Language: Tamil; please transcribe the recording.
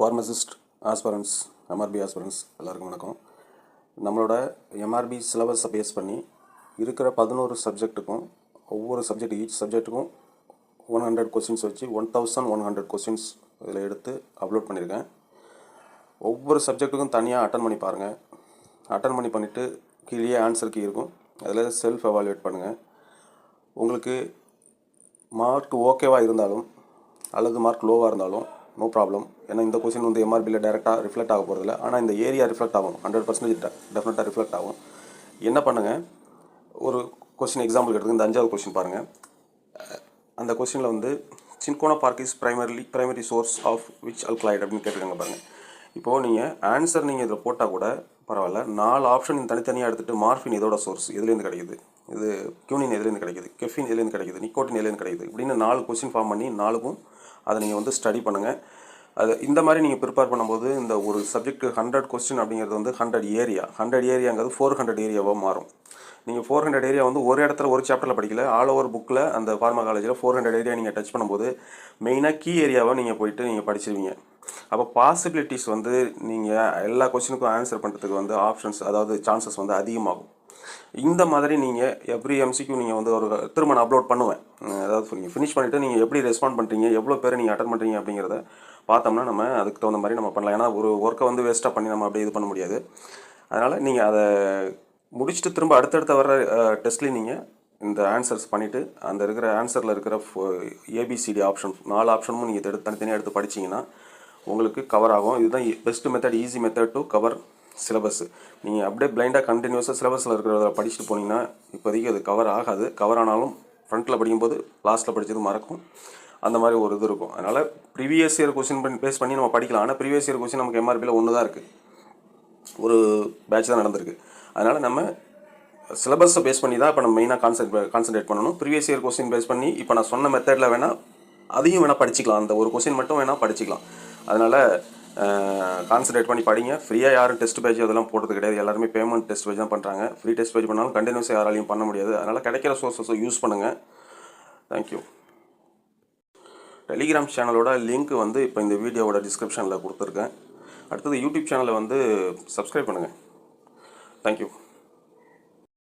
ஃபார்மசிஸ்ட் ஆஸ்பரன்ஸ் எம்ஆர்பி ஆஸ்பரன்ஸ் எல்லாருக்கும் வணக்கம். நம்மளோட எம்ஆர்பி சிலபஸை பேஸ் பண்ணி இருக்கிற 11 சப்ஜெக்ட்டுக்கும் ஒவ்வொரு ஈச் சப்ஜெக்ட்டுக்கும் 100 கொஸ்டின்ஸ் வச்சு 1100 கொஸ்டின்ஸ் இதில் எடுத்து அப்லோட் பண்ணியிருக்கேன். ஒவ்வொரு சப்ஜெக்ட்டுக்கும் தனியாக அட்டன் பண்ணி பாருங்கள். அட்டன் பண்ணிவிட்டு கீழே ஆன்சர் கீ இருக்கும், அதில் செல்ஃப் எவாலுவேட் பண்ணுங்கள். உங்களுக்கு மார்க் ஓகேவாக இருந்தாலும் அல்லது மார்க் லோவாக இருந்தாலும் நோ ப்ராப்ளம். ஏன்னா இந்த கொஸ்டின் வந்து எம்ஆர்பியில் டேரெக்டாக ரிஃப்ளெக்ட் ஆக போகிறதில்ல. ஆனால் இந்த ஏரியா ரிஃப்ளெக்ட் ஆகும், 100% டெஃபினட்டாக ரிஃப்ளெக்ட் ஆகும். என்ன பண்ணுங்கள், ஒரு கொஸ்டின் எக்ஸாம்பிள் எடுத்து இந்த 5வது கொஸ்டின் பாருங்கள். அந்த கொஸ்டினில் வந்து cinchona bark is primary source of which alkaloid அப்படின்னு கேட்டிருக்காங்க பாருங்கள். இப்போது நீங்கள் ஆன்சர் நீங்கள் இதில் போட்டால் கூட பரவாயில்ல, 4 ஆப்ஷன் தனித்தனியாக எடுத்துகிட்டு மார்ஃபின் இதோட சோர்ஸ் எதுலேருந்து கிடைக்குது, இது கியூனின் எதுலேருந்து கிடைக்குது, கெஃபின் எதுலேருந்து கிடைக்குது, நிக்கோட்டின் எதுலேருந்து கிடைக்குது, இப்படின்னு 4 கொஸ்டின் ஃபார்ம் பண்ணி 4க்கும் அதை நீங்கள் வந்து ஸ்டடி பண்ணுங்கள். அது இந்த மாதிரி நீங்கள் ப்ரிப்பேர் பண்ணும்போது இந்த ஒரு சப்ஜெக்ட் 100 கொஸ்டின் அப்படிங்கிறது வந்து 100 ஏரியாங்கிறது 400 ஏரியாவாக மாறும். நீங்கள் 400 ஏரியா வந்து ஒரு இடத்துல ஒரு சாப்டரில் படிக்கல, ஆல் ஓவர் புக்கில் அந்த ஃபார்மா காலேஜில் 400 ஏரியா நீங்கள் டச் பண்ணும்போது மெயினாக கீ ஏரியாவை நீங்கள் போயிட்டு நீங்கள் படிச்சிருவீங்க. அப்போ பாசிபிலிட்டிஸ் வந்து நீங்கள் எல்லா கொஸ்டினுக்கும் ஆன்சர் பண்ணுறதுக்கு வந்து ஆப்ஷன்ஸ், அதாவது சான்சஸ் வந்து அதிகமாகும். இந்த மாதிரி நீங்கள் எவ்ரி எம்சிக்யூ நீங்கள் வந்து ஒரு திரும்ப நான் அப்லோட் பண்ணுவேன். அதாவது நீங்கள் ஃபினிஷ் பண்ணிவிட்டு நீங்கள் எப்படி ரெஸ்பாண்ட் பண்ணுறீங்க, எவ்வளோ பேர் நீங்கள் அட்டன் பண்ணுறீங்க அப்படிங்கிறத பார்த்தோம்னா நம்ம அதுக்கு தகுந்த மாதிரி நம்ம பண்ணலாம். ஏன்னா ஒரு ஒர்க்கை வந்து வேஸ்ட்டாக பண்ணி நம்ம அப்படியே இது பண்ண முடியாது. அதனால் நீங்கள் அதை முடிச்சுட்டு திரும்ப அடுத்தடுத்த வர டெஸ்ட்லேயும் நீங்கள் இந்த ஆன்சர்ஸ் பண்ணிவிட்டு அந்த இருக்கிற ஆன்சரில் இருக்கிற ஏபிசிடி ஆப்ஷன் 4 ஆப்ஷனும் நீங்கள் தனித்தனியாக எடுத்து படிச்சிங்கன்னா உங்களுக்கு கவர் ஆகும். இதுதான் best method, easy method to cover syllabus. நீங்கள் அப்படியே பிளைண்டாக கண்டினியூஸாக சிலபஸில் இருக்கிறத படிச்சுட்டு போனீங்கன்னா இப்போதைக்கு அது கவர் ஆகாது. கவர் ஆனாலும் ஃப்ரண்ட்டில் படிக்கும்போது லாஸ்ட்டில் படித்தது மறக்கும். அந்த மாதிரி ஒரு இது இருக்கும். அதனால் ப்ரீவியஸ் இயர் கொஸ்டின் பேஸ் பண்ணி நம்ம படிக்கலாம். ஆனால் ப்ரீவியஸ் இயர் கொஸ்டின் நமக்கு எம்ஆர்பியில் ஒன்று தான் இருக்குது, ஒரு பேட்ச் தான் நடந்திருக்கு. அதனால் நம்ம சிலபஸை பேஸ் பண்ணி தான் இப்போ நம்ம மெயினாக கான்சன்ட்ரேட் பண்ணணும். ப்ரீவியஸ் இயர் கொஸ்டின் பேஸ் பண்ணி இப்போ நான் சொன்ன மெத்தடில் வேணால் அதையும் வேணால் படிச்சிக்கலாம், அந்த ஒரு கொஸ்டின் மட்டும் வேணால் படிச்சிக்கலாம். அதனால் கான்சன்ட்ரேட் பண்ணி படிங்க. ஃப்ரீயாக யாரும் டெஸ்ட் பேஜ் அதெல்லாம் போடுறது கிடையாது, எல்லாருமே பேமெண்ட் டெஸ்ட் பேஜ் தான் பண்ணுறாங்க. ஃப்ரீ டெஸ்ட் பேஜ் பண்ணாலும் கண்டினியூஸாக யாராலையும் பண்ண முடியாது. அதனால் கிடைக்கிற சோர்ஸஸை யூஸ் பண்ணுங்கள். தேங்க்யூ. டெலிகிராம் சேனலோட லிங்க் வந்து இப்போ இந்த வீடியோவோட டிஸ்கிரிப்ஷனில் கொடுத்துருக்கேன். அடுத்தது யூடியூப் சேனலை வந்து சப்ஸ்கிரைப் பண்ணுங்கள். தேங்க்யூ.